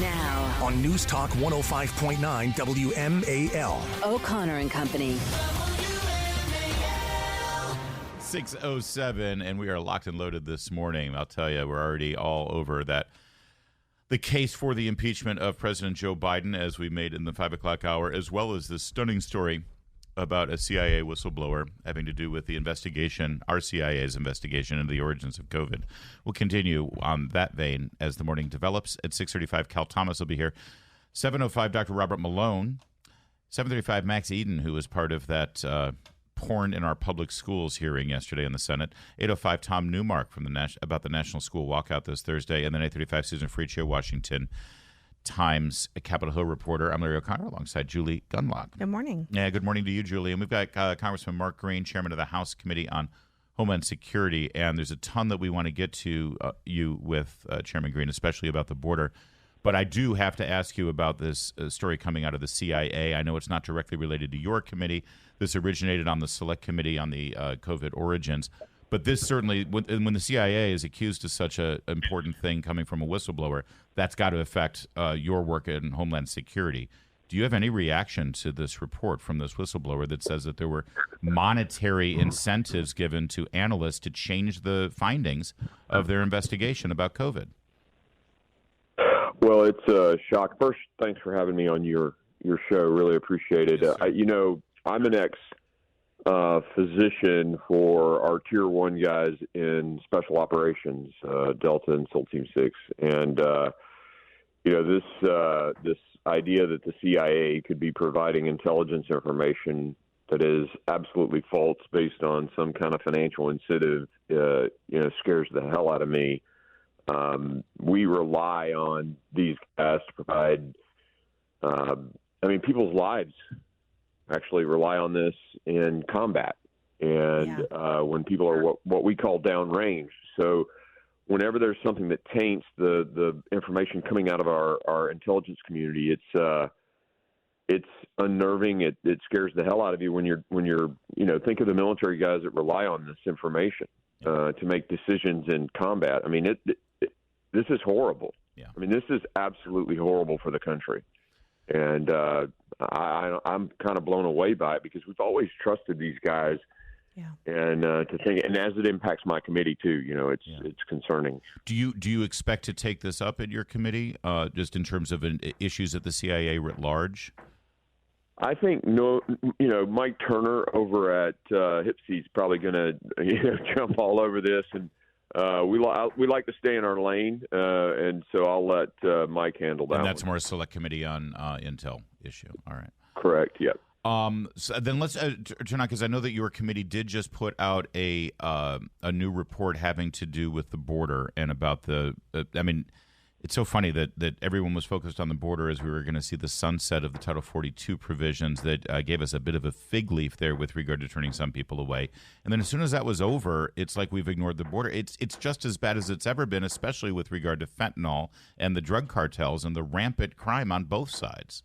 Now on News Talk 105.9 WMAL. O'Connor and Company. 6:07, and we are locked and loaded this morning. I'll tell you, we're already all over that. The case for the impeachment of President Joe Biden, as we made in the 5 o'clock hour, as well as this stunning story about a CIA whistleblower having to do with the investigation, our CIA's investigation into the origins of COVID. We'll continue on that vein as the morning develops. At 6:35, Cal Thomas will be here. 7:05, Dr. Robert Malone. 7:35, Max Eden, who was part of that porn in our public schools hearing yesterday in the Senate. 8:05, Tom Newmark from about the National School Walkout this Thursday. And then 8:35, Susan Friccio, Washington Times Capitol Hill reporter. I'm Larry O'Connor alongside Julie Gunlock. Good morning. Yeah, good morning to you, Julie. And we've got Congressman Mark Greene, chairman of the House Committee on Homeland Security. And there's a ton that we want to get to you with, Chairman Greene, especially about the border. But I do have to ask you about this story coming out of the CIA. I know it's not directly related to your committee. This originated on the Select Committee on the COVID origins. But this certainly, when the CIA is accused of such an important thing coming from a whistleblower, that's got to affect your work in Homeland Security. Do you have any reaction to this report from this whistleblower that says that there were monetary incentives given to analysts to change the findings of their investigation about COVID? Well, it's a shock. First, thanks for having me on your show. Really appreciate it. Yes, I'm an ex-physician for our Tier 1 guys in Special Operations, Delta and SEAL Team 6. And, this idea that the CIA could be providing intelligence information that is absolutely false based on some kind of financial incentive, scares the hell out of me. We rely on these guys to provide, people's lives actually rely on this in combat. And when people are what we call downrange. So whenever there's something that taints the information coming out of our intelligence community, it's unnerving. It scares the hell out of you when you're think of the military guys that rely on this information to make decisions in combat. I mean, this is horrible. Yeah. I mean, this is absolutely horrible for the country. And I'm kind of blown away by it because we've always trusted these guys. Yeah. And to think, and as it impacts my committee too, it's concerning. Do you expect to take this up at your committee, just in terms of issues at the CIA writ large? I think Mike Turner over at HIPSI is probably going to jump all over this, and we like to stay in our lane, and so I'll let Mike handle that. And that's one. more a Select Committee on Intel issue. All right. Correct. Yep. So then let's turn on, because I know that your committee did just put out a new report having to do with the border and about it's so funny that everyone was focused on the border as we were going to see the sunset of the Title 42 provisions that gave us a bit of a fig leaf there with regard to turning some people away. And then as soon as that was over, it's like we've ignored the border. It's just as bad as it's ever been, especially with regard to fentanyl and the drug cartels and the rampant crime on both sides.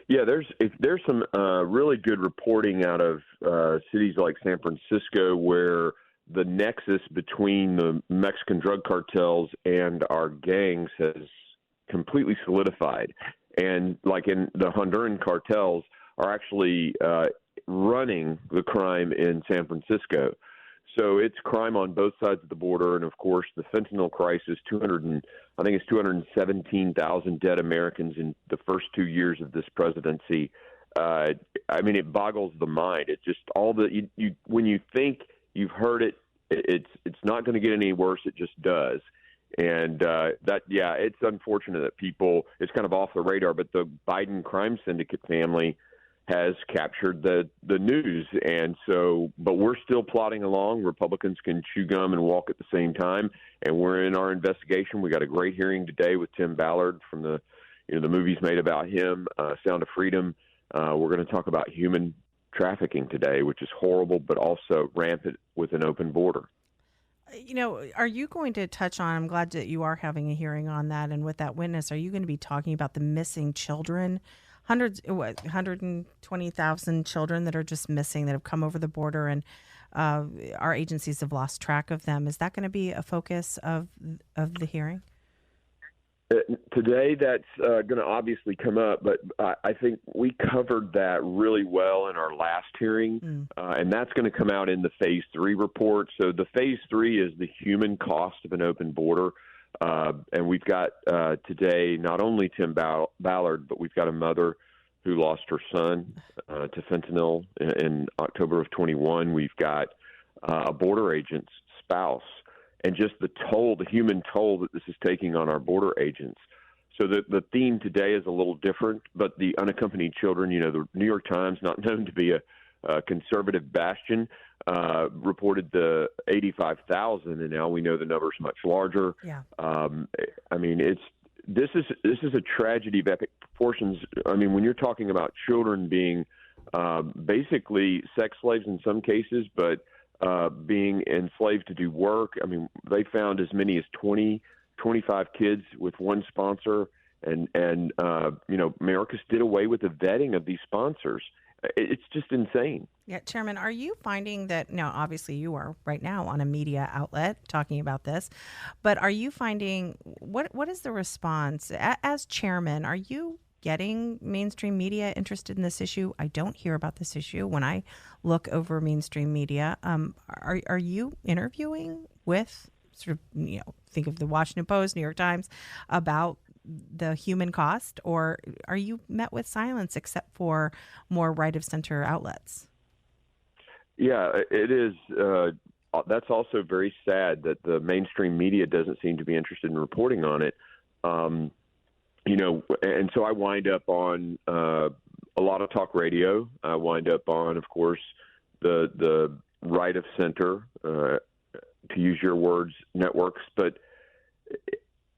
Yeah, there's some really good reporting out of cities like San Francisco where the nexus between the Mexican drug cartels and our gangs has completely solidified. And like in the Honduran cartels are actually running the crime in San Francisco. So it's crime on both sides of the border. And of course, the fentanyl crisis, 217,000 dead Americans in the first 2 years of this presidency. It boggles the mind. It's just all the, when you think you've heard it, it's not going to get any worse. It just does. And it's unfortunate that it's kind of off the radar, but the Biden crime syndicate family has captured the news. And so, but we're still plodding along. Republicans can chew gum and walk at the same time. And we're in our investigation. We got a great hearing today with Tim Ballard from the movies made about him, Sound of Freedom. We're going to talk about human trafficking today, which is horrible, but also rampant with an open border. Are you going to touch on, I'm glad that you are having a hearing on that, and with that witness, are you going to be talking about the missing children? 120,000 children that are just missing, that have come over the border, and our agencies have lost track of them. Is that going to be a focus of the hearing? Today, that's going to obviously come up, but I think we covered that really well in our last hearing, and that's going to come out in the Phase 3 report. So the Phase 3 is the human cost of an open border, and we've got today not only Tim Ballard, but we've got a mother who lost her son to fentanyl in October of 21. We've got a border agent's spouse, and just the human toll that this is taking on our border agents. So the theme today is a little different, but the unaccompanied children, the New York Times, not known to be a conservative bastion, reported the 85,000, and now we know the number's much larger. Yeah. This is a tragedy of epic proportions. I mean, when you're talking about children being basically sex slaves in some cases, but being enslaved to do work. I mean, they found as many as 25 kids with one sponsor, and Mayorkas did away with the vetting of these sponsors. It's just insane. Yeah, Chairman, are you finding that, now obviously you are right now on a media outlet talking about this, but are you finding, what is the response? As chairman, are you getting mainstream media interested in this issue? I don't hear about this issue when I look over mainstream media. Are you interviewing with sort of, think of the Washington Post, New York Times, about the human cost, or are you met with silence except for more right of center outlets? Yeah, it is. That's also very sad that the mainstream media doesn't seem to be interested in reporting on it. And so I wind up on a lot of talk radio. I wind up on, of course, the right of center, to use your words, networks. But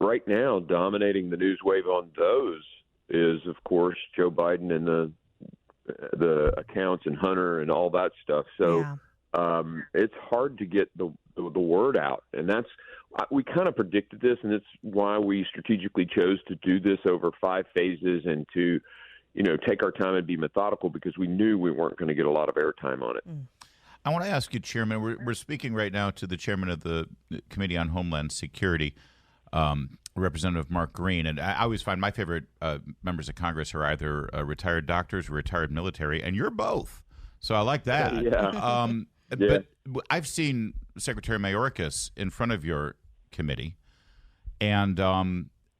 right now, dominating the news wave on those is, of course, Joe Biden and the accounts and Hunter and all that stuff. So it's hard to get the word out, and we kind of predicted this, and it's why we strategically chose to do this over 5 phases and to, take our time and be methodical, because we knew we weren't going to get a lot of airtime on it. I want to ask you, Chairman, we're speaking right now to the chairman of the Committee on Homeland Security, Representative Mark Greene, and I always find my favorite members of Congress are either retired doctors or retired military, and you're both. So I like that. Yeah. But I've seen Secretary Mayorkas in front of your committee, and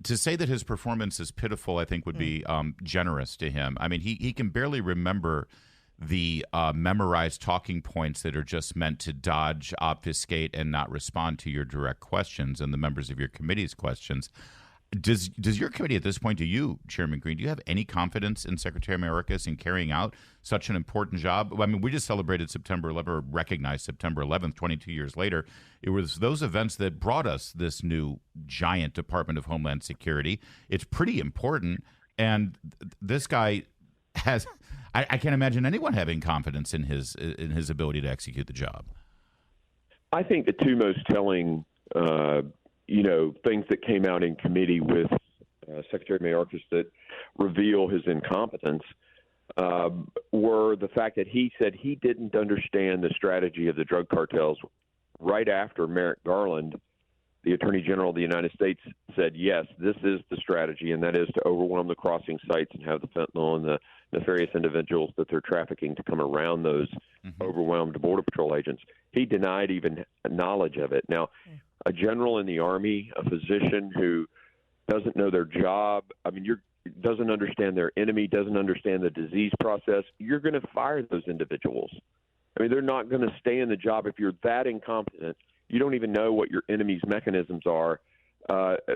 to say that his performance is pitiful, I think would be generous to him. I mean, he can barely remember the memorized talking points that are just meant to dodge, obfuscate, and not respond to your direct questions and the members of your committee's questions. Does your committee at this point, do you, Chairman Greene, do you have any confidence in Secretary Mayorkas in carrying out such an important job? I mean, we just celebrated September 11th, or recognized September 11th, 22 years later. It was those events that brought us this new giant Department of Homeland Security. It's pretty important, and this guy has – I can't imagine anyone having confidence in his ability to execute the job. I think the two most telling things that came out in committee with Secretary Mayorkas that reveal his incompetence were the fact that he said he didn't understand the strategy of the drug cartels. Right after Merrick Garland, the Attorney General of the United States, said, yes, this is the strategy, and that is to overwhelm the crossing sites and have the fentanyl and the nefarious individuals that they're trafficking to come around those overwhelmed Border Patrol agents. He denied even knowledge of it. Now, a general in the Army, a physician who doesn't know their job, doesn't understand their enemy, doesn't understand the disease process, you're going to fire those individuals. They're not going to stay in the job if you're that incompetent. You don't even know what your enemy's mechanisms are,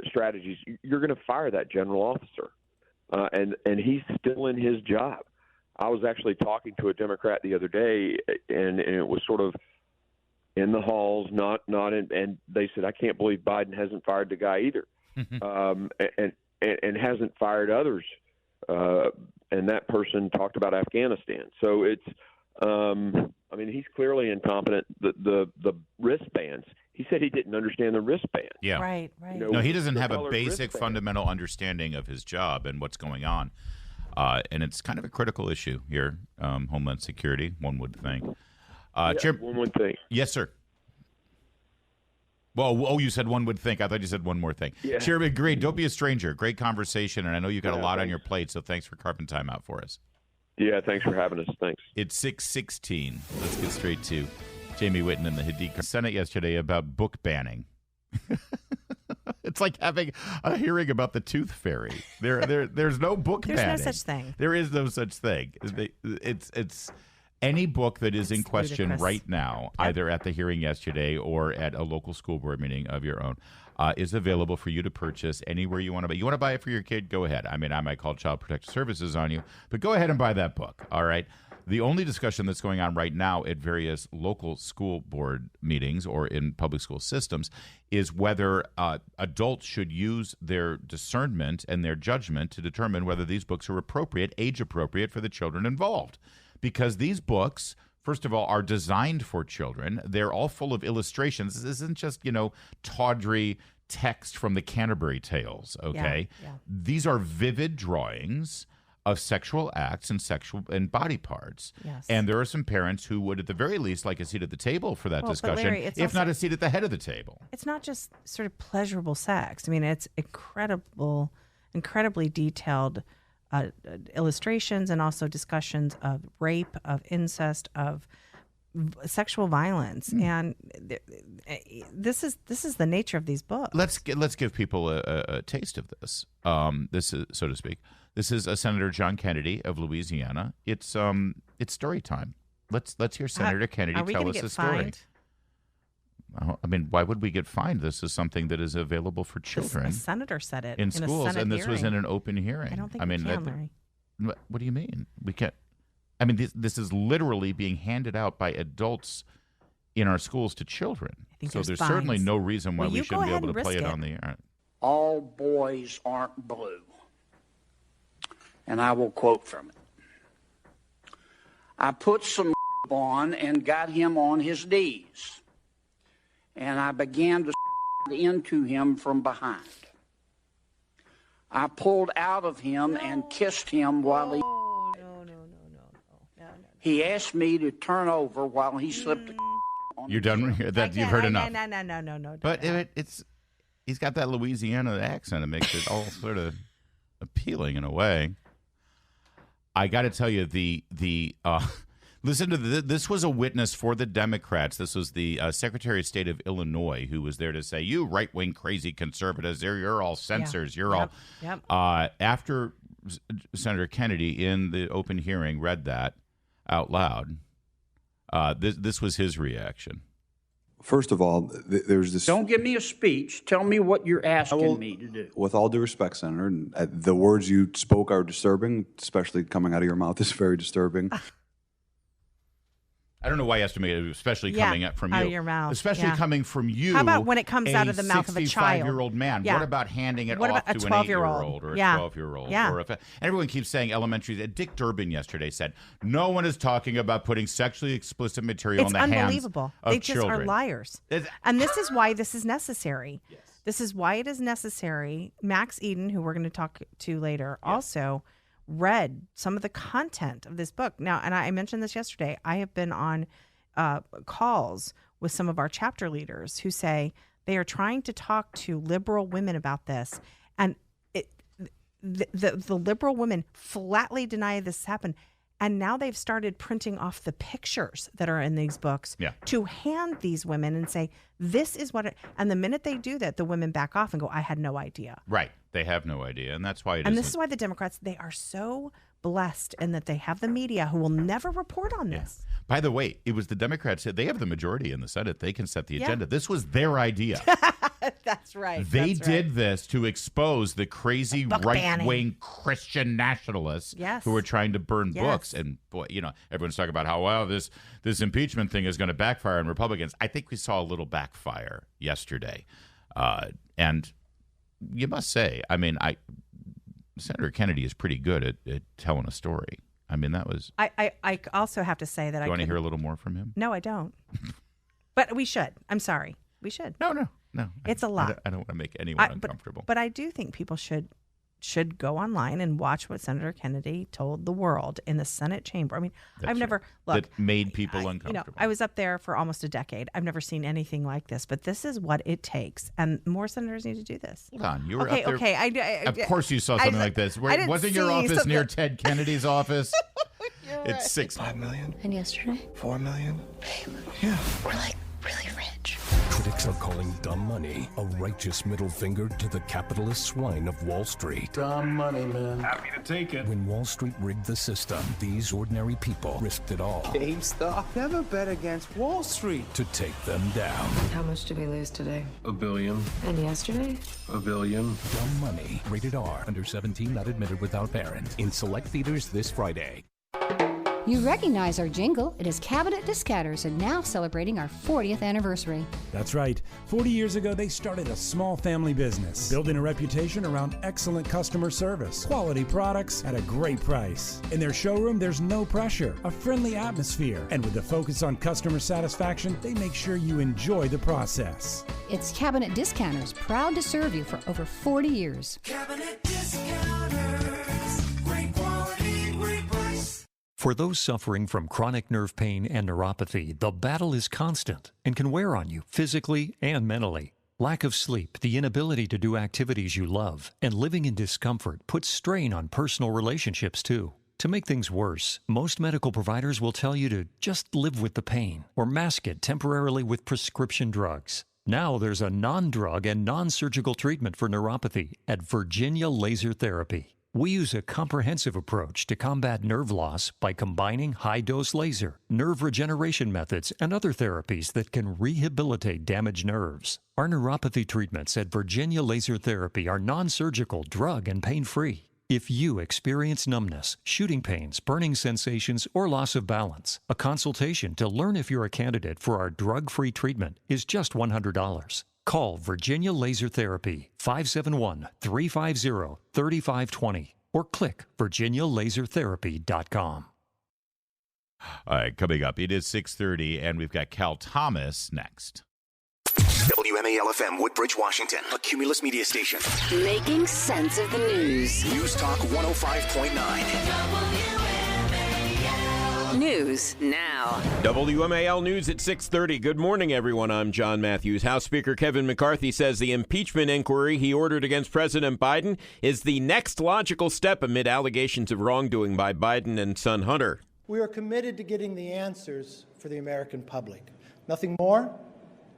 strategies. You're going to fire that general officer, and he's still in his job. I was actually talking to a Democrat the other day, and it was sort of in the halls, not in, and they said, I can't believe Biden hasn't fired the guy either, and hasn't fired others. And that person talked about Afghanistan. So it's, he's clearly incompetent. The wristbands. He said he didn't understand the wristbands. Yeah, right. No, he doesn't have a basic fundamental understanding of his job and what's going on. And it's kind of a critical issue here, Homeland Security, one would think. One more thing. Yes, sir. Well, you said one would think. I thought you said one more thing. Yeah. Chairman Greene, don't be a stranger. Great conversation, and I know you've got a lot on thanks. your plate, so thanks for carving time out for us. Yeah, thanks for having us. Thanks. It's 6:16. Let's get straight to Jamie Whitten in the Hadid Senate yesterday about book banning. It's like having a hearing about the tooth fairy. There's no book banning. There's no such thing. There is no such thing. It's any book that is in question ludicrous. right now, either at the hearing yesterday or at a local school board meeting of your own, is available for you to purchase anywhere you want to buy. You want to buy it for your kid? Go ahead. I mean, I might call Child Protective Services on you, but go ahead and buy that book. All right. The only discussion that's going on right now at various local school board meetings or in public school systems is whether adults should use their discernment and their judgment to determine whether these books are appropriate, age appropriate for the children involved. Because these books, first of all, are designed for children. They're all full of illustrations. This isn't just, tawdry text from the Canterbury Tales, okay? Yeah. These are vivid drawings of sexual acts and body parts. Yes. And there are some parents who would, at the very least, like a seat at the table for that Well, but discussion, Larry, it's if also- not a seat at the head of the table. It's not just sort of pleasurable sex. I mean, it's incredibly detailed illustrations and also discussions of rape, of incest, of sexual violence, and this is the nature of these books. Let's give people a taste of this. This is, so to speak. This is Senator John Kennedy of Louisiana. It's story time. Let's hear Senator Kennedy tell us a story. Fined? I mean, why would we get fined? This is something that is available for children. A senator said it in schools, a Senate and this was in hearing. an open hearing. I don't think I we mean, can, Larry. what do you mean? We can't. I mean, this is literally being handed out by adults in our schools to children. think So there's there's certainly fines. no reason why Well, we you shouldn't go be ahead able to and play it risk on the air. All boys aren't blue. And I will quote from it. I put some on and got him on his knees. And I began to into him from behind. I pulled out of him and kissed him while he... No. He asked me to turn over while he slipped on You're done. That you've heard enough. No. But it's he's got that Louisiana accent. It makes it all sort of appealing in a way. I got to tell you, listen to this was a witness for the Democrats. This was the Secretary of State of Illinois who was there to say, "You right-wing crazy conservatives, you're all censors. You're all." Yep. After Senator Kennedy in the open hearing read that out loud, this was his reaction. First of all, there's this. Don't give me a speech. Tell me what you're asking me to do. With all due respect, Senator, and the words you spoke are disturbing, especially coming out of your mouth is very disturbing. I don't know why you estimated, especially coming up from you. Out of your mouth. Especially coming from you. How about when it comes out of the mouth of a child? 65-year-old man. Yeah. What about handing it What off about to a an 12-year-old? 8-year-old or a Yeah. 12-year-old? Yeah. And everyone keeps saying elementary. Dick Durbin yesterday said, no one is talking about putting sexually explicit material It's in the hands unbelievable. of They just children. are liars. And this is why this is necessary. Yes. This is why it is necessary. Max Eden, who we're going to talk to later, also read some of the content of this book. Now, and I mentioned this yesterday, I have been on calls with some of our chapter leaders who say they are trying to talk to liberal women about this, and the liberal women flatly deny this happened. And now they've started printing off the pictures that are in these books to hand these women and say, this is what it, and the minute they do that, the women back off and go, I had no idea. Right. They have no idea. And that's why it And isn't. this is why the Democrats, they are so blessed in that they have the media who will never report on this. By the way, it was the Democrats. They have the majority in the Senate. They can set the agenda. This was their idea. That's right. They did this to expose the crazy right-wing Christian nationalists who were trying to burn books. And boy, everyone's talking about how this impeachment thing is going to backfire on Republicans. I think we saw a little backfire yesterday, and you must say, I mean, Senator Kennedy is pretty good at telling a story. I mean, that was. I also have to say that I want to hear a little more from him. No, I don't. But we should. I'm sorry. We should. No. It's a lot. I don't want to make anyone uncomfortable. But I do think people should should go online and watch what Senator Kennedy told the world in the Senate chamber. I mean, I've never look that made people uncomfortable. I was up there for almost a decade. I've never seen anything like this, but this is what it takes, and more senators need to do this. Hold on, you were okay. up there. Okay, of course, you saw something like this. Wasn't your office near Ted Kennedy's office? It's right. $5 million. And yesterday? $4 million. Babe. Yeah. We're like really rich. Critics are calling dumb money a righteous middle finger to the capitalist swine of Wall Street. Dumb money, man. Happy to take it. When Wall Street rigged the system, these ordinary people risked it all GameStop. Never bet against Wall Street. to take them down. How much did we lose today? $1 billion. And yesterday? $1 billion. Dumb money. Rated R. Under 17. Not admitted without parent. In select theaters this Friday. You recognize our jingle. It is Cabinet Discounters and now celebrating our 40th anniversary. That's right. 40 years ago, they started a small family business, building a reputation around excellent customer service, quality products at a great price. In their showroom, there's no pressure, a friendly atmosphere, and with the focus on customer satisfaction, they make sure you enjoy the process. It's Cabinet Discounters, proud to serve you for over 40 years. Cabinet Discounters. Great quality, great price. For those suffering from chronic nerve pain and neuropathy, the battle is constant and can wear on you physically and mentally. Lack of sleep, the inability to do activities you love, and living in discomfort puts strain on personal relationships too. To make things worse, most medical providers will tell you to just live with the pain or mask it temporarily with prescription drugs. Now there's a non-drug and non-surgical treatment for neuropathy at Virginia Laser Therapy. We use a comprehensive approach to combat nerve loss by combining high-dose laser, nerve regeneration methods, and other therapies that can rehabilitate damaged nerves. Our neuropathy treatments at Virginia Laser Therapy are non-surgical, drug, and pain-free. If you experience numbness, shooting pains, burning sensations, or loss of balance, a consultation to learn if you're a candidate for our drug-free treatment is just $100. Call Virginia Laser Therapy, 571-350-3520, or click virginialasertherapy.com. All right, coming up, it is 6:30, and we've got Cal Thomas next. WMAL-FM, Woodbridge, Washington, a Cumulus media station. Making sense of the news. News Talk 105.9. News now. WMAL News at 6:30. Good morning, everyone. I'm John Matthews. House Speaker Kevin McCarthy says the impeachment inquiry he ordered against President Biden is the next logical step amid allegations of wrongdoing by Biden and son Hunter. We are committed to getting the answers for the American public. Nothing more,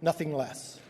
nothing less.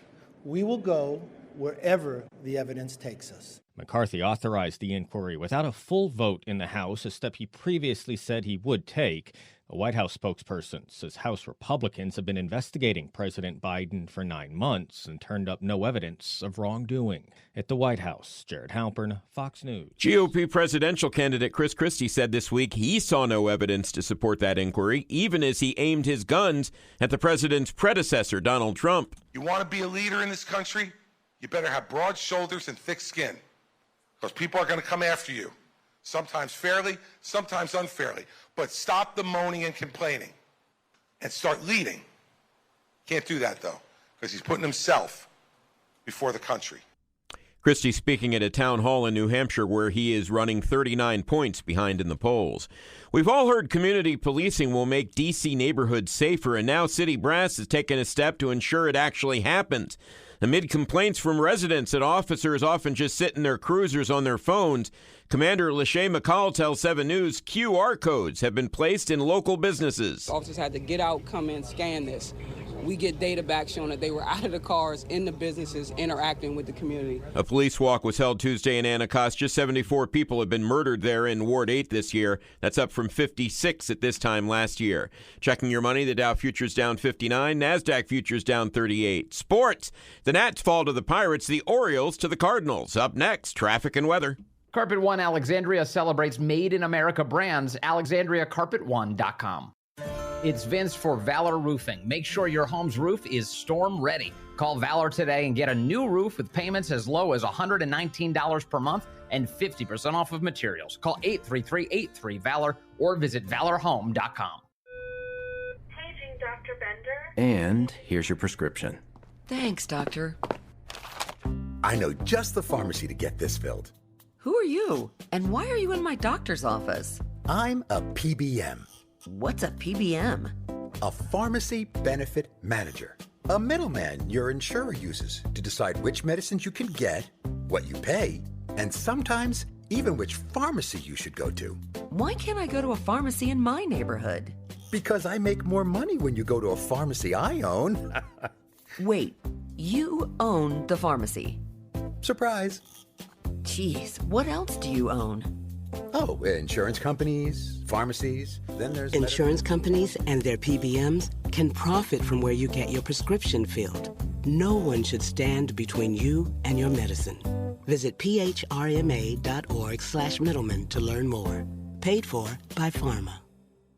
We will go wherever the evidence takes us. McCarthy authorized the inquiry without a full vote in the House, a step he previously said he would take. A White House spokesperson says House Republicans have been investigating President Biden for 9 months and turned up no evidence of wrongdoing. At the White House, Jared Halpern, Fox News. GOP presidential candidate Chris Christie said this week he saw no evidence to support that inquiry, even as he aimed his guns at the president's predecessor, Donald Trump. You want to be a leader in this country? You better have broad shoulders and thick skin, because people are going to come after you, sometimes fairly, sometimes unfairly. But stop the moaning and complaining and start leading. Can't do that, though, because he's putting himself before the country. Christie speaking at a town hall in New Hampshire where he is running 39 points behind in the polls. We've all heard community policing will make D.C. neighborhoods safer, and now city brass has taken a step to ensure it actually happens. Amid complaints from residents that officers often just sit in their cruisers on their phones, Commander Lachey McCall tells 7 News QR codes have been placed in local businesses. Officers had to get out, come in, scan this. We get data back showing that they were out of the cars, in the businesses, interacting with the community. A police walk was held Tuesday in Anacostia. 74 people have been murdered there in Ward 8 this year. That's up from 56 at this time last year. Checking your money, the Dow futures down 59, NASDAQ futures down 38. Sports, the Nats fall to the Pirates, the Orioles to the Cardinals. Up next, traffic and weather. Carpet One Alexandria celebrates Made in America brands. AlexandriaCarpetOne.com. It's Vince for Valor Roofing. Make sure your home's roof is storm ready. Call Valor today and get a new roof with payments as low as $119 per month and 50% off of materials. Call 833-83-VALOR or visit valorhome.com. Paging Dr. Bender. And here's your prescription. Thanks, doctor. I know just the pharmacy to get this filled. Who are you? And why are you in my doctor's office? I'm a PBM. What's a PBM? A pharmacy benefit manager. A middleman your insurer uses to decide which medicines you can get, what you pay, and sometimes even which pharmacy you should go to. Why can't I go to a pharmacy in my neighborhood? Because I make more money when you go to a pharmacy I own. Wait, you own the pharmacy? Surprise. Geez, what else do you own? Oh, insurance companies, pharmacies, then there's... Insurance companies and their PBMs can profit from where you get your prescription filled. No one should stand between you and your medicine. Visit phrma.org/middleman to learn more. Paid for by Pharma.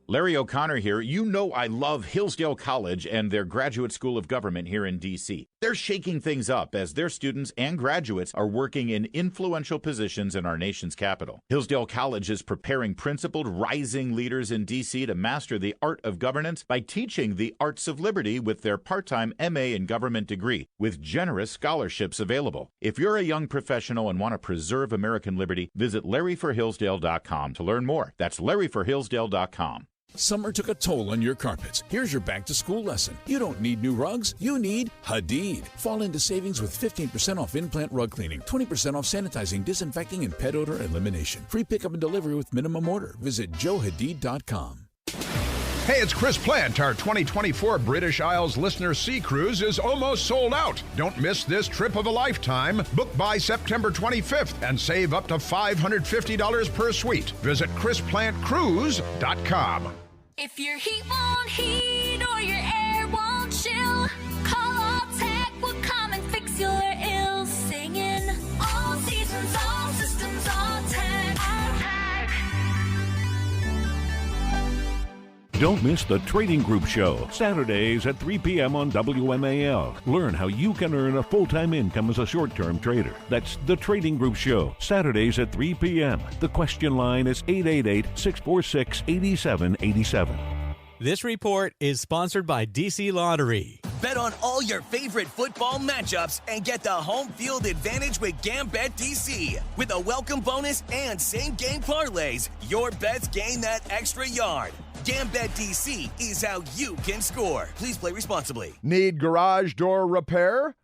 Larry O'Connor here. You know I love Hillsdale College and their Graduate School of Government here in D.C. They're shaking things up as their students and graduates are working in influential positions in our nation's capital. Hillsdale College is preparing principled, rising leaders in D.C. to master the art of governance by teaching the arts of liberty with their part-time MA in government degree, with generous scholarships available. If you're a young professional and want to preserve American liberty, visit LarryForHillsdale.com to learn more. That's LarryForHillsdale.com. Summer took a toll on your carpets. Here's your back-to-school lesson. You don't need new rugs. You need Hadid. Fall into savings with 15% off in-plant rug cleaning, 20% off sanitizing, disinfecting, and pet odor elimination. Free pickup and delivery with minimum order. Visit joehadid.com. Hey, it's Chris Plant. Our 2024 British Isles Listener Sea Cruise is almost sold out. Don't miss this trip of a lifetime. Book by September 25th and save up to $550 per suite. Visit ChrisPlantCruise.com. If your heat won't heat or your air won't chill, call All-Tech will come and fix your ills. Singing all seasons, all systems, All-Tech. Don't miss the Trading Group Show, Saturdays at 3 p.m. on WMAL. Learn how you can earn a full-time income as a short-term trader. That's the Trading Group Show, Saturdays at 3 p.m. The question line is 888-646-8787. This report is sponsored by DC Lottery. Bet on all your favorite football matchups and get the home field advantage with Gambit DC. With a welcome bonus and same-game parlays, your bets gain that extra yard. Gambit DC is how you can score. Please play responsibly. Need garage door repair?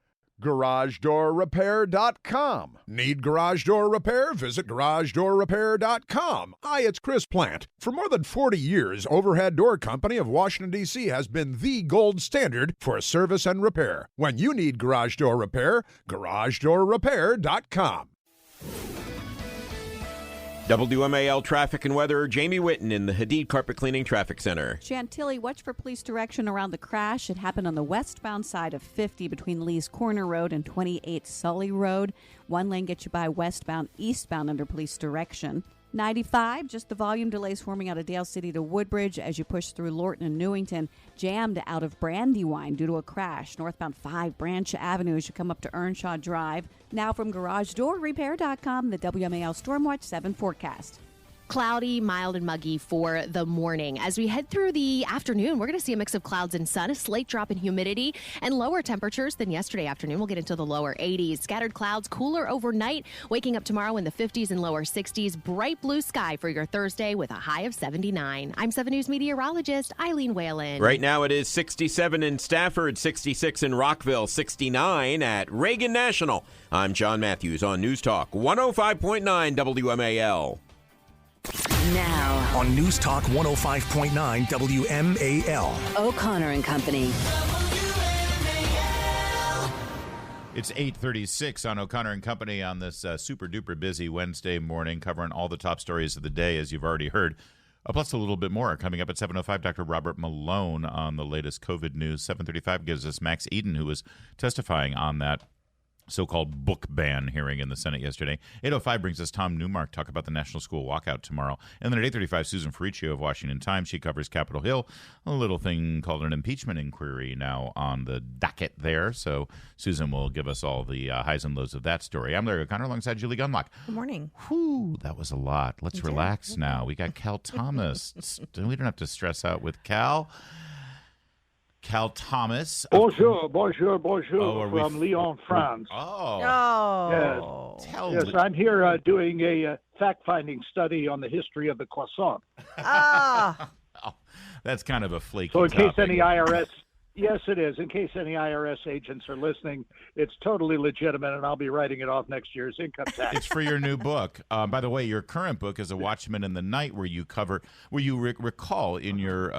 GarageDoorRepair.com. Need garage door repair? Visit GarageDoorRepair.com. Hi, it's Chris Plant. For more than 40 years, Overhead Door Company of Washington, D.C. has been the gold standard for service and repair. When you need garage door repair, GarageDoorRepair.com. WMAL traffic and weather, Jamie Whitten in the Hadid Carpet Cleaning Traffic Center. Chantilly, watch for police direction around the crash. It happened on the westbound side of 50 between Lee's Corner Road and 28 Sully Road. One lane gets you by westbound, eastbound under police direction. 95, just the volume delays forming out of Dale City to Woodbridge as you push through Lorton and Newington. Jammed out of Brandywine due to a crash. Northbound 5 Branch Avenue as you come up to Earnshaw Drive. Now from GarageDoorRepair.com, the WMAL Stormwatch 7 forecast. Cloudy, mild, and muggy for the morning. As we head through the afternoon, we're going to see a mix of clouds and sun, a slight drop in humidity, and lower temperatures than yesterday afternoon. We'll get into the lower 80s. Scattered clouds, cooler overnight, waking up tomorrow in the 50s and lower 60s. Bright blue sky for your Thursday with a high of 79. I'm 7 News meteorologist Eileen Whalen. Right now it is 67 in Stafford, 66 in Rockville, 69 at Reagan National. I'm John Matthews on News Talk 105.9 WMAL. Now on News Talk 105.9 WMAL. O'Connor and Company. It's 8:36 on O'Connor and Company on this super duper busy Wednesday morning, covering all the top stories of the day, as you've already heard. Plus a little bit more coming up at 7:05. Dr. Robert Malone on the latest COVID news. 7:35 gives us Max Eden, who was testifying on that so-called book ban hearing in the Senate yesterday. 8:05 brings us Tom Newmark, talk about the National School Walkout tomorrow. And then at 8:35, Susan Ferriccio of Washington Times. She covers Capitol Hill, a little thing called an impeachment inquiry now on the docket there. So Susan will give us all the highs and lows of that story. I'm Larry O'Connor alongside Julie Gunlock. Good morning. Whew, that was a lot. Let's relax now. We got Cal Thomas. We don't have to stress out with Cal. Cal Thomas. Bonjour Oh, from Lyon, France. Oh. Yes, Tell yes, me. I'm here doing a fact-finding study on the history of the croissant. Oh, that's kind of a flaky So in case topic. any IRS, yes, it is. In case any IRS agents are listening, it's totally legitimate, and I'll be writing it off next year's income tax. It's for your new book. By the way, your current book is A Watchman in the Night, where you recall in your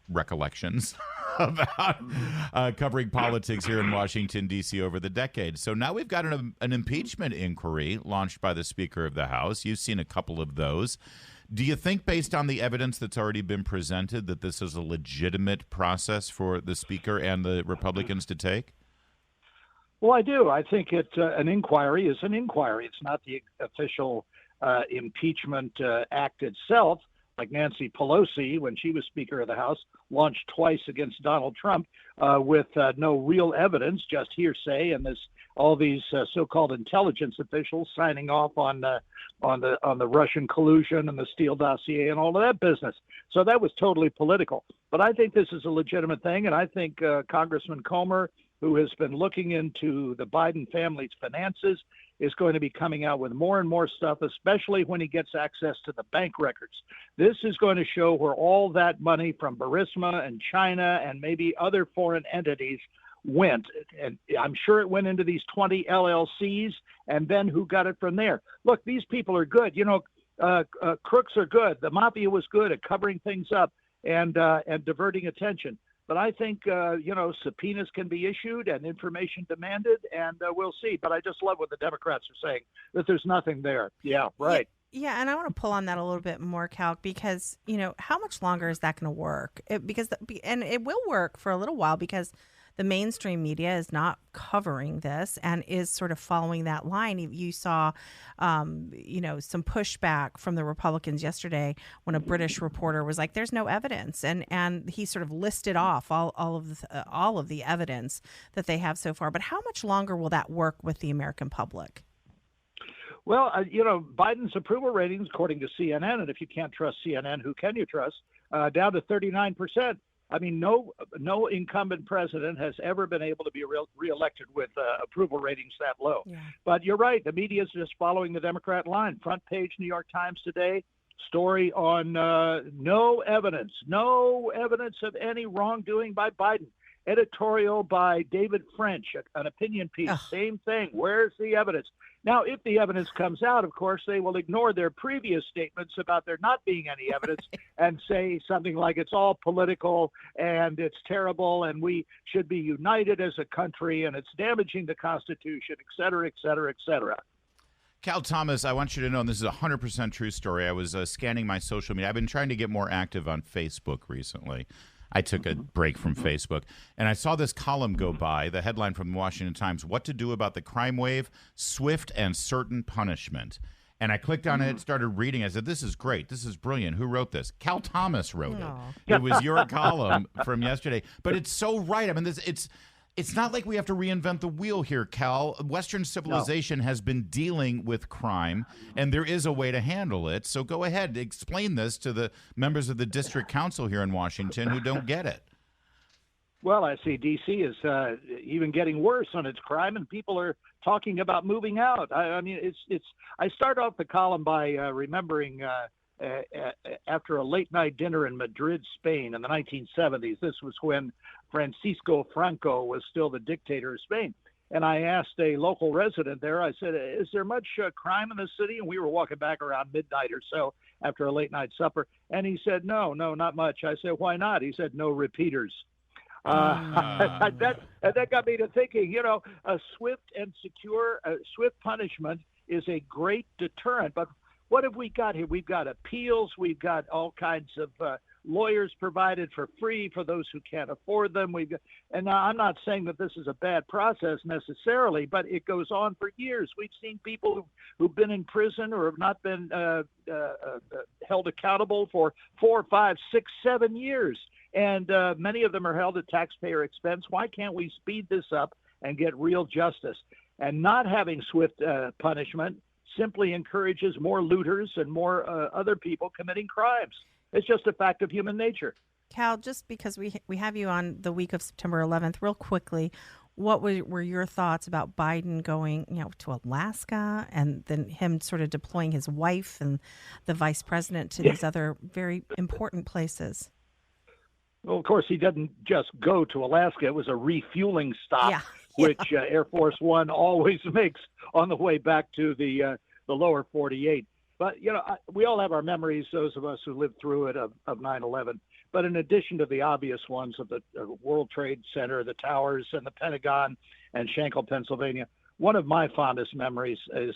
recollections about covering politics here in Washington, D.C. over the decades. So now we've got an impeachment inquiry launched by the Speaker of the House. You've seen a couple of those. Do you think, based on the evidence that's already been presented, that this is a legitimate process for the Speaker and the Republicans to take? Well, I do. I think an inquiry is an inquiry. It's not the official impeachment act itself, like Nancy Pelosi, when she was Speaker of the House, launched twice against Donald Trump with no real evidence, just hearsay, and all these so-called intelligence officials signing off on the Russian collusion and the Steele dossier and all of that business. So that was totally political. But I think this is a legitimate thing, and I think Congressman Comer, who has been looking into the Biden family's finances, is going to be coming out with more and more stuff, especially when he gets access to the bank records. This is going to show where all that money from Burisma and China and maybe other foreign entities went. And I'm sure it went into these 20 LLCs, and then who got it from there. Look, these people are good. You know, crooks are good. The mafia was good at covering things up and diverting attention. But I think, subpoenas can be issued and information demanded, and we'll see. But I just love what the Democrats are saying, that there's nothing there. Yeah, right. Yeah, and I want to pull on that a little bit more, Cal, because, how much longer is that going to work? And it will work for a little while because the mainstream media is not covering this and is sort of following that line. You saw, some pushback from the Republicans yesterday when a British reporter was like, "There's no evidence," and he sort of listed off all of the evidence that they have so far. But how much longer will that work with the American public? Well, Biden's approval ratings, according to CNN, and if you can't trust CNN, who can you trust? Down to 39%. I mean, no incumbent president has ever been able to be reelected with approval ratings that low. Yeah. But you're right. The media is just following the Democrat line. Front page New York Times today, story on no evidence of any wrongdoing by Biden. Editorial by David French, an opinion piece. Ugh. Same thing. Where's the evidence? Now, if the evidence comes out, of course, they will ignore their previous statements about there not being any evidence and say something like it's all political and it's terrible and we should be united as a country and it's damaging the Constitution, et cetera, et cetera, et cetera. Cal Thomas, I want you to know, and this is a 100% true story. I was scanning my social media. I've been trying to get more active on Facebook recently. I took a break from Facebook, and I saw this column go by, the headline from the Washington Times, "What to Do About the Crime Wave, Swift and Certain Punishment." And I clicked on it, started reading. I said, this is great. This is brilliant. Who wrote this? Cal Thomas wrote it. It was your column from yesterday. But it's so right. I mean, it's not like we have to reinvent the wheel here, Cal. Western civilization has been dealing with crime, and there is a way to handle it. So go ahead, explain this to the members of the district council here in Washington who don't get it. Well, I see D.C. is even getting worse on its crime, and people are talking about moving out. I mean, it's. I start off the column by remembering after a late-night dinner in Madrid, Spain, in the 1970s. This was when Francisco Franco was still the dictator of Spain. And I asked a local resident there, I said, is there much crime in the city? And we were walking back around midnight or so after a late-night supper. And he said, no, not much. I said, why not? He said, no repeaters. That got me to thinking, a swift and secure, swift punishment is a great deterrent. But what have we got here? We've got appeals. We've got all kinds of lawyers provided for free for those who can't afford them. And now I'm not saying that this is a bad process necessarily, but it goes on for years. We've seen people who've been in prison or have not been held accountable for 4, 5, 6, 7 years. And many of them are held at taxpayer expense. Why can't we speed this up and get real justice? And not having swift punishment simply encourages more looters and more other people committing crimes. It's just a fact of human nature. Cal, just because we have you on the week of September 11th, real quickly, what were your thoughts about Biden going, to Alaska and then him sort of deploying his wife and the vice president to these other very important places? Well, of course, he didn't just go to Alaska. It was a refueling stop, which Air Force One always makes on the way back to the lower 48. But, we all have our memories, those of us who lived through it, of 9/11. But in addition to the obvious ones of the World Trade Center, the towers, and the Pentagon, and Shankill, Pennsylvania, one of my fondest memories is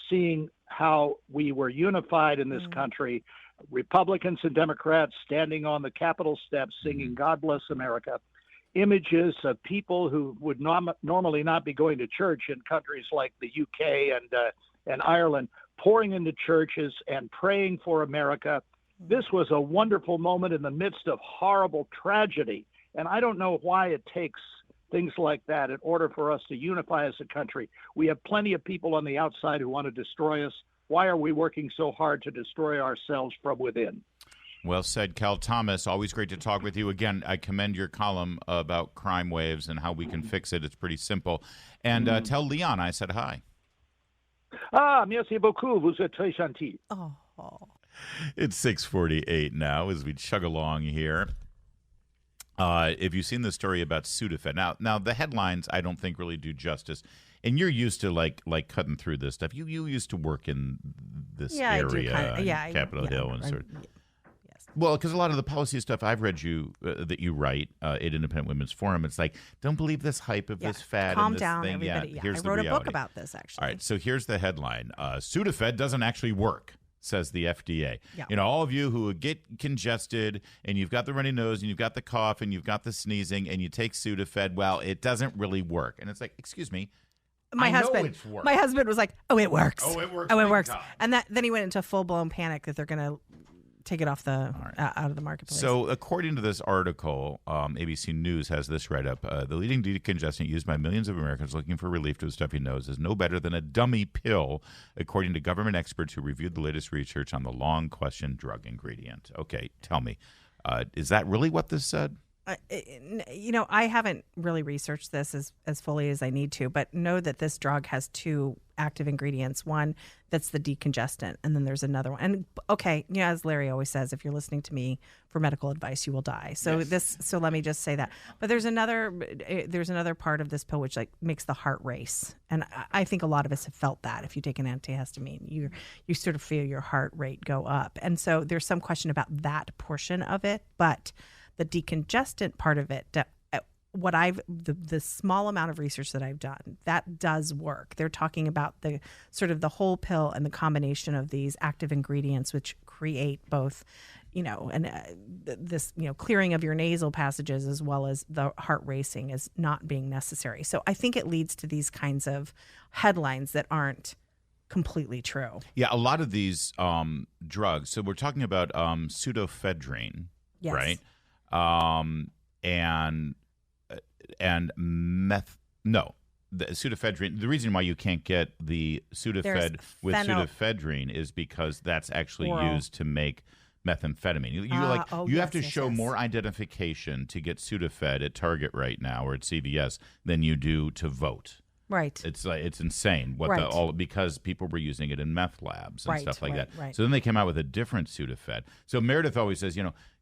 seeing how we were unified in this country, Republicans and Democrats standing on the Capitol steps singing God Bless America, images of people who would normally not be going to church in countries like the UK and Ireland, pouring into churches and praying for America. This was a wonderful moment in the midst of horrible tragedy. And I don't know why it takes things like that in order for us to unify as a country. We have plenty of people on the outside who want to destroy us. Why are we working so hard to destroy ourselves from within? Well said, Cal Thomas. Always great to talk with you. Again, I commend your column about crime waves and how we can fix it. It's pretty simple. And tell Leon I said hi. Merci beaucoup. Vous êtes très gentil. Oh. It's 6:48 now as we chug along here. Have you seen the story about Sudafed? Now the headlines I don't think really do justice. And you're used to like cutting through this stuff. You used to work in this area, Capitol Hill, and sort of. Yes. Well, because a lot of the policy stuff I've read that you write at Independent Women's Forum, it's like, don't believe this hype of this fad. Calm and this down, thing. everybody. Here's I the wrote a reality. book about this, actually. All right, so here's the headline: Sudafed doesn't actually work, says the FDA. Yeah. All of you who get congested and you've got the runny nose and you've got the cough and you've got the sneezing and you take Sudafed, well, it doesn't really work. And it's like, excuse me. My husband was like, "Oh, it works. Oh, it works. Oh, it works." God. And then he went into full blown panic that they're going to take it off out of the marketplace. So, according to this article, ABC News has this write up: the leading decongestant used by millions of Americans looking for relief to a stuffy nose is no better than a dummy pill, according to government experts who reviewed the latest research on the long questioned drug ingredient. Okay, tell me, is that really what this said? I haven't really researched this as fully as I need to, but know that this drug has two active ingredients. One that's the decongestant, and then there's another one. And okay, as Larry always says, if you're listening to me for medical advice, you will die. So so let me just say that. But there's another part of this pill which makes the heart race, and I think a lot of us have felt that. If you take an antihistamine, you sort of feel your heart rate go up, and so there's some question about that portion of it, but the decongestant part of it, the small amount of research that I've done, that does work. They're talking about the sort of the whole pill and the combination of these active ingredients, which create both, this clearing of your nasal passages as well as the heart racing is not being necessary. So I think it leads to these kinds of headlines that aren't completely true. Yeah, a lot of these drugs. So we're talking about pseudoephedrine, yes. Right? And the pseudoephedrine. The reason why you can't get the Sudafed with pseudoephedrine is because that's actually used to make methamphetamine. You have to show more identification to get Sudafed at Target right now or at CVS than you do to vote. Right. It's insane because people were using it in meth labs and stuff like that. Right. So then they came out with a different Sudafed. So Meredith always says,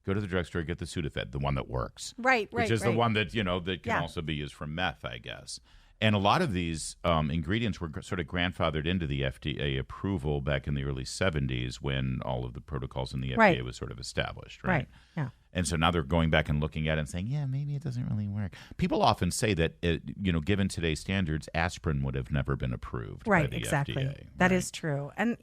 go to the drugstore, get the Sudafed, the one that works. Right. Which is the one that, that can also be used for meth, I guess. And a lot of these ingredients were sort of grandfathered into the FDA approval back in the early 70s when all of the protocols in the FDA was sort of established, right? Yeah. And so now they're going back and looking at it and saying, yeah, maybe it doesn't really work. People often say that, given today's standards, aspirin would have never been approved by the FDA. That is true. And,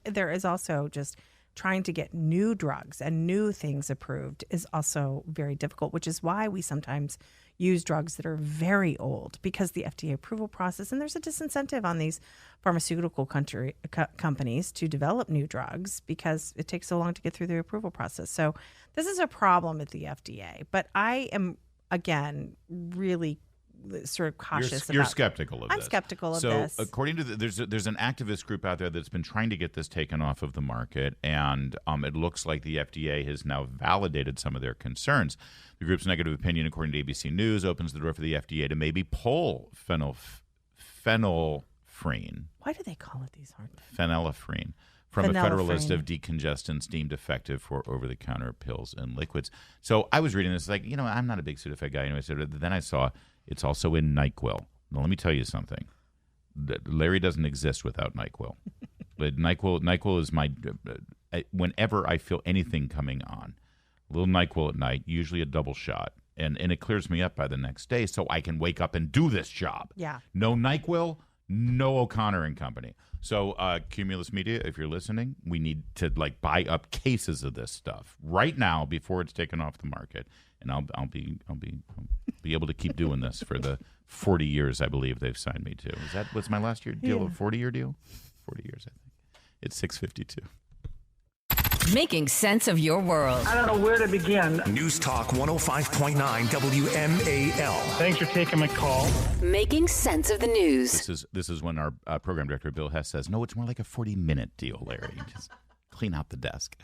there is also just trying to get new drugs and new things approved is also very difficult, which is why we sometimes use drugs that are very old because the FDA approval process, and there's a disincentive on these pharmaceutical companies to develop new drugs because it takes so long to get through the approval process. So this is a problem at the FDA. But I am, again, really sort of cautious. You're skeptical of this. I'm skeptical of so this. So according to there's an activist group out there that's been trying to get this taken off of the market, and it looks like the FDA has now validated some of their concerns. The group's negative opinion, according to ABC News, opens the door for the FDA to maybe pull phenylphrine. Why do they call it these hard things? Phenylephrine from a federal list of decongestants deemed effective for over-the-counter pills and liquids. So I was reading this, like, I'm not a big Sudafed guy anyway. So then I saw it's also in NyQuil. Now, let me tell you something. Larry doesn't exist without NyQuil. But NyQuil is my whenever I feel anything coming on, a little NyQuil at night, usually a double shot, and it clears me up by the next day, so I can wake up and do this job. Yeah. No NyQuil, no O'Connor and Company. So Cumulus Media, if you're listening, we need to buy up cases of this stuff right now before it's taken off the market, and I'll be able to keep doing this for the 40 years I believe they've signed me to. What's my last year deal? A 40-year deal? 40 years, I think. It's 652. Making sense of your world. I don't know where to begin. News Talk 105.9 WMAL. Thanks for taking my call. Making sense of the news. This is when our program director, Bill Hess, says, no, it's more like a 40-minute deal, Larry. Just clean out the desk.